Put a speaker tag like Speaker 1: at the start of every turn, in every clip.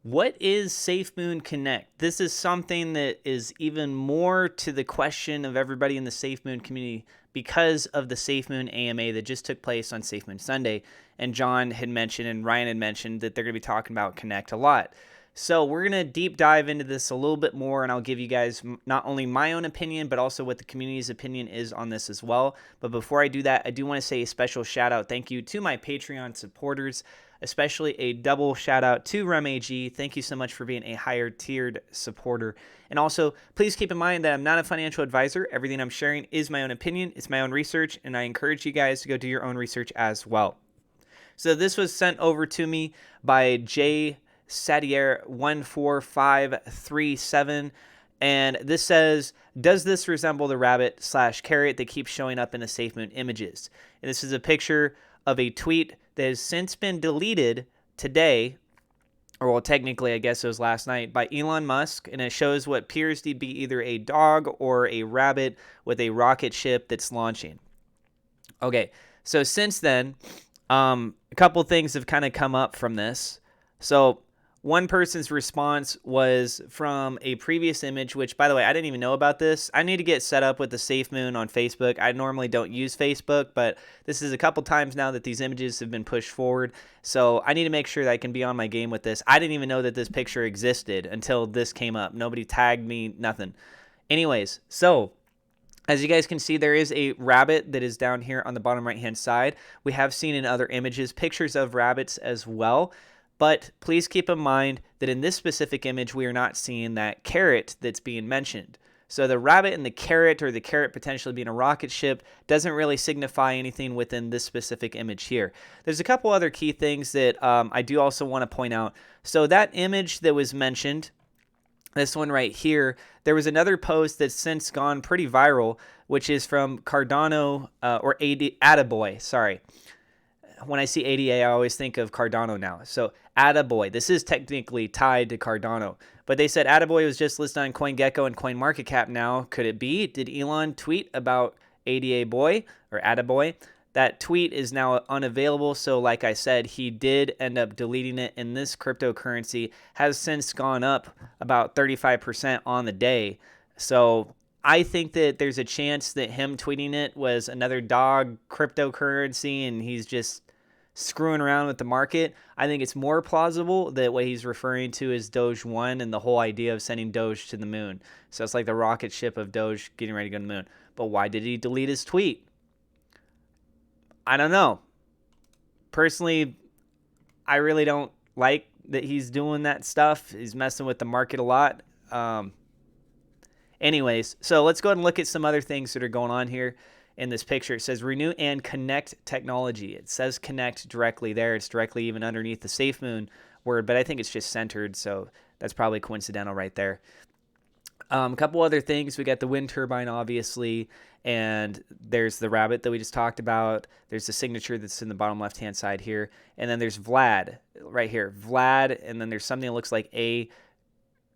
Speaker 1: What is SafeMoon Connect? This is something that is even more to the question of everybody in the SafeMoon community because of the SafeMoon AMA that just took place on SafeMoon Sunday. And John had mentioned and Ryan had mentioned that they're going to be talking about Connect a lot. So we're going to deep dive into this a little bit more, and I'll give you guys not only my own opinion, but also what the community's opinion is on this as well. But before I do that, I do want to say a special shout out thank you to my Patreon supporters, especially a double shout out to RemAG. Thank you so much for being a higher tiered supporter. And also, please keep in mind that I'm not a financial advisor. Everything I'm sharing is my own opinion. It's my own research, and I encourage you guys to go do your own research as well. So this was sent over to me by J Sadier 14537, and this says, does this resemble the rabbit/carrot that keeps showing up in the SafeMoon images? And this is a picture of a tweet that has since been deleted today, or well, technically I guess it was last night, by Elon Musk, and it shows what appears to be either a dog or a rabbit with a rocket ship that's launching. Okay, so since then, a couple things have kind of come up from this. So one person's response was from a previous image, which, by the way, I didn't even know about this. I need to get set up with the SafeMoon on Facebook. I normally don't use Facebook, but this is a couple times now that these images have been pushed forward. So I need to make sure that I can be on my game with this. I didn't even know that this picture existed until this came up. Nobody tagged me, nothing. Anyways, so as you guys can see, there is a rabbit that is down here on the bottom right-hand side. We have seen in other images pictures of rabbits as well. But please keep in mind that in this specific image, we are not seeing that carrot that's being mentioned. So the rabbit and the carrot, or the carrot potentially being a rocket ship, doesn't really signify anything within this specific image here. There's a couple other key things that I do also want to point out. So that image that was mentioned, this one right here, there was another post that's since gone pretty viral, which is from Cardano, or Attaboy, sorry. When I see ADA, I always think of Cardano now. So Attaboy, this is technically tied to Cardano, but they said Attaboy was just listed on CoinGecko and CoinMarketCap now. Could it be? Did Elon tweet about ADA boy or Attaboy? That tweet is now unavailable. So like I said, he did end up deleting it, and this cryptocurrency has since gone up about 35% on the day. So I think that there's a chance that him tweeting it was another dog cryptocurrency and he's just screwing around with the market. I think it's more plausible that what he's referring to is Doge 1 and the whole idea of sending Doge to the moon. So it's like the rocket ship of Doge getting ready to go to the moon. But why did he delete his tweet? I don't know. Personally, I really don't like that he's doing that stuff. He's messing with the market a lot. Anyways, so let's go ahead and look at some other things that are going on here in this picture. It says renew and connect technology. It says connect directly there. It's directly even underneath the SafeMoon word, but I think it's just centered, so that's probably coincidental right there. A couple other things. We got the wind turbine, obviously, and there's the rabbit that we just talked about. There's the signature that's in the bottom left-hand side here, and then there's Vlad right here. Vlad, and then there's something that looks like A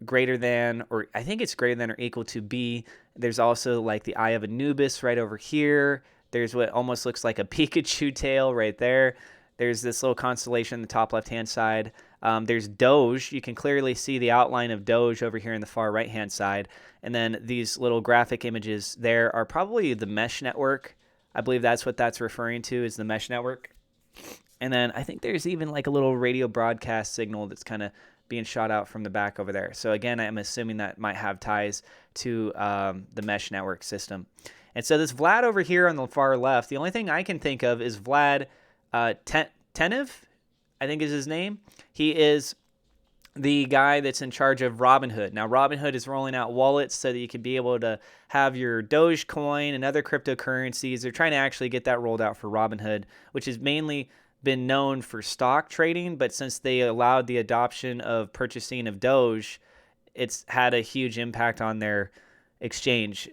Speaker 1: greater than, or I think it's greater than or equal to B. There's also like the eye of Anubis right over here. There's what almost looks like a Pikachu tail right there. There's this little constellation in the top left-hand side. There's Doge. You can clearly see the outline of Doge over here in the far right-hand side. And then these little graphic images there are probably the mesh network. I believe that's what that's referring to, is the mesh network. And then I think there's even like a little radio broadcast signal that's kind of being shot out from the back over there. So again, I'm assuming that might have ties to the mesh network system. And so this Vlad over here on the far left, the only thing I can think of is Vlad Tenev, I think is his name. He is the guy that's in charge of Robinhood. Now, Robinhood is rolling out wallets so that you can be able to have your Dogecoin and other cryptocurrencies. They're trying to actually get that rolled out for Robinhood, which is mainly been known for stock trading, but since they allowed the adoption of purchasing of Doge, it's had a huge impact on their exchange,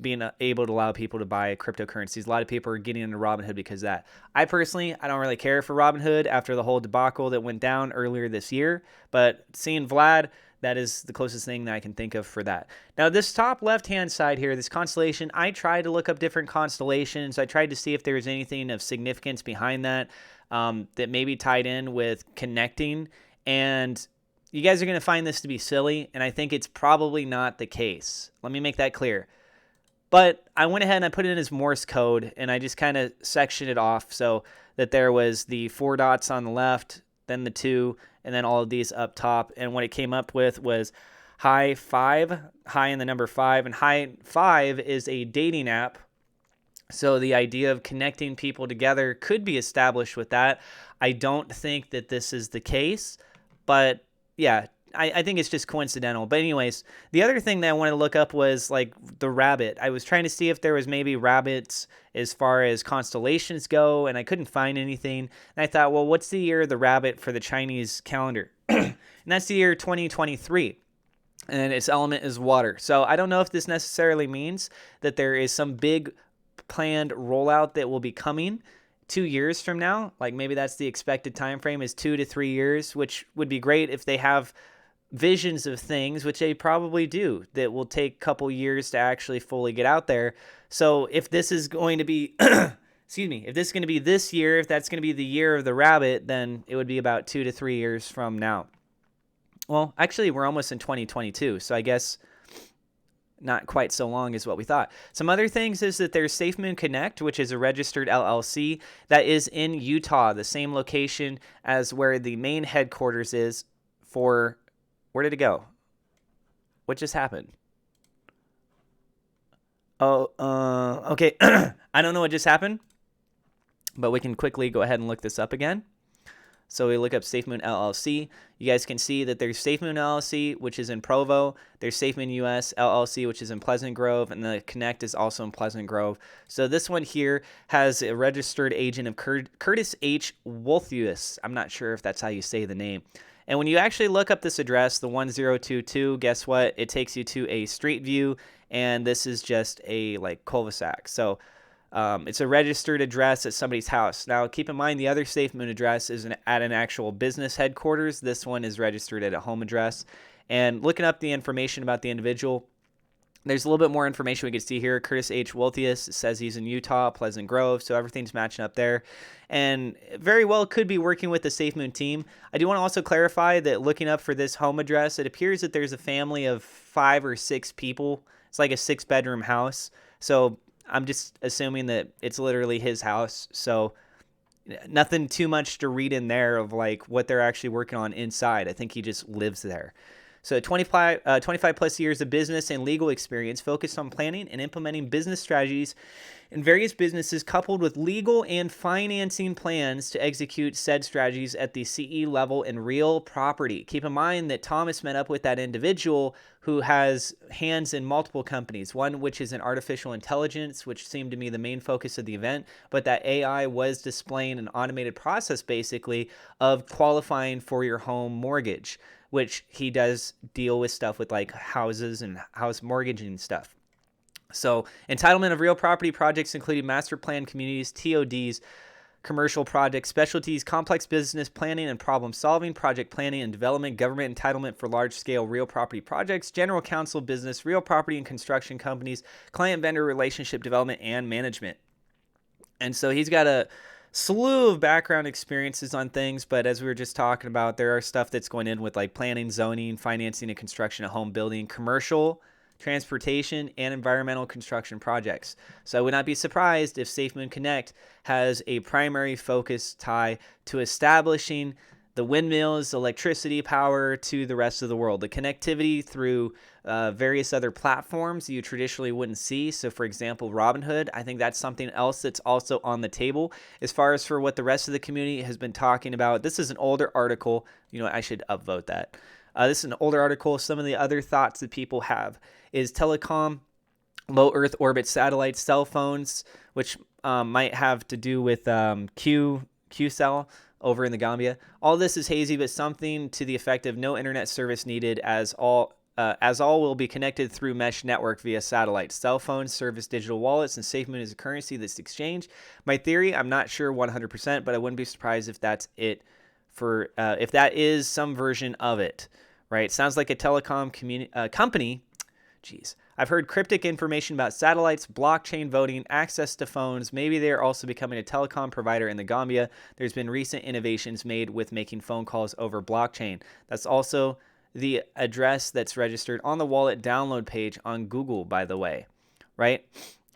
Speaker 1: being able to allow people to buy cryptocurrencies. A lot of people are getting into Robinhood because of that. I personally, I don't really care for Robinhood after the whole debacle that went down earlier this year, but seeing Vlad, that is the closest thing that I can think of for that. Now, this top left-hand side here, this constellation, I tried to look up different constellations. I tried to see if there was anything of significance behind that that maybe tied in with connecting. And you guys are going to find this to be silly, and I think it's probably not the case. Let me make that clear. But I went ahead and I put it in as Morse code, and I just kind of sectioned it off so that there was the 4 dots on the left, then the 2, and then all of these up top. And what it came up with was high 5, high in the number 5, and high 5 is a dating app. So the idea of connecting people together could be established with that. I don't think that this is the case, but yeah, I think it's just coincidental. But anyways, the other thing that I wanted to look up was like the rabbit. I was trying to see if there was maybe rabbits as far as constellations go, and I couldn't find anything. And I thought, well, what's the year of the rabbit for the Chinese calendar? And that's the year 2023. And its element is water. So I don't know if this necessarily means that there is some big planned rollout that will be coming 2 years from now. Like maybe that's the expected time frame is 2 to 3 years, which would be great if they have visions of things, which they probably do, that will take a couple years to actually fully get out there. So if this is going to be excuse me, if this is going to be this year, if that's going to be the year of the rabbit, then it would be about 2 to 3 years from now. Well, actually, we're almost in 2022, so I guess not quite so long as what we thought. Some other things is that there's SafeMoon Connect, which is a registered LLC that is in Utah, the same location as where the main headquarters is for, where did it go? What just happened? Oh, okay. I don't know what just happened, but we can quickly go ahead and look this up again. So we look up SafeMoon LLC. You guys can see that there's SafeMoon LLC, which is in Provo. There's SafeMoon US LLC, which is in Pleasant Grove, and the Connect is also in Pleasant Grove. So this one here has a registered agent of Curtis H. Wolthius. I'm not sure if that's how you say the name. And when you actually look up this address, the 1022, guess what? It takes you to a street view, and this is just a like cul-de-sac. So it's a registered address at somebody's house. Now, keep in mind the other SafeMoon address is at an actual business headquarters. This one is registered at a home address. And looking up the information about the individual, there's a little bit more information we can see here. Curtis H. Wolthius says he's in Utah, Pleasant Grove, so everything's matching up there. And very well could be working with the SafeMoon team. I do want to also clarify that looking up for this home address, it appears that there's a family of 5 or 6 people. It's like a 6-bedroom house. So I'm just assuming that it's literally his house. So nothing too much to read in there of like what they're actually working on inside. I think he just lives there. So 25 plus years of business and legal experience focused on planning and implementing business strategies in various businesses, coupled with legal and financing plans to execute said strategies at the CE level in real property. Keep in mind that Thomas met up with that individual who has hands in multiple companies, one which is in artificial intelligence, which seemed to me the main focus of the event, but that AI was displaying an automated process basically of qualifying for your home mortgage, which he does deal with stuff with like houses and house mortgaging and stuff. So entitlement of real property projects including master plan communities, TODs, commercial projects, specialties, complex business planning and problem solving, project planning and development, government entitlement for large scale real property projects, general counsel business, real property and construction companies, client vendor relationship development and management. And so he's got a slew of background experiences on things, but as we were just talking about, there are stuff that's going in with like planning, zoning, financing and construction of home building, commercial, transportation, and environmental construction projects. So I would not be surprised if SafeMoon Connect has a primary focus tie to establishing the windmills, electricity, power to the rest of the world. The connectivity through various other platforms you traditionally wouldn't see. So for example, Robinhood, I think that's something else that's also on the table. As far as for what the rest of the community has been talking about, this is an older article. You know, I should upvote that. This is an older article. Some of the other thoughts that people have is telecom, low Earth orbit satellites, cell phones, which might have to do with QCell over in the Gambia. All this is hazy, but something to the effect of no internet service needed as all will be connected through mesh network via satellite. Cell phones serve as digital wallets, and SafeMoon is a currency that's exchanged. My theory, I'm not sure 100%, but I wouldn't be surprised if that's it for if that is some version of it, right? Sounds like a telecom company. Jeez, I've heard cryptic information about satellites, blockchain voting, access to phones. Maybe they are also becoming a telecom provider in the Gambia. There's been recent innovations made with making phone calls over blockchain. That's also the address that's registered on the wallet download page on Google, by the way, right?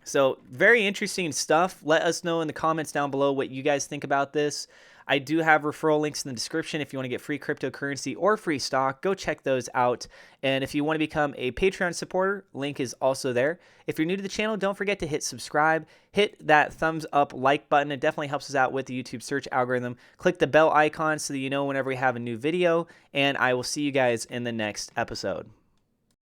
Speaker 1: So very interesting stuff. Let us know in the comments down below what you guys think about this. I do have referral links in the description if you want to get free cryptocurrency or free stock. Go check those out. And if you want to become a Patreon supporter, link is also there. If you're new to the channel, don't forget to hit subscribe. Hit that thumbs up like button. It definitely helps us out with the YouTube search algorithm. Click the bell icon so that you know whenever we have a new video. And I will see you guys in the next episode.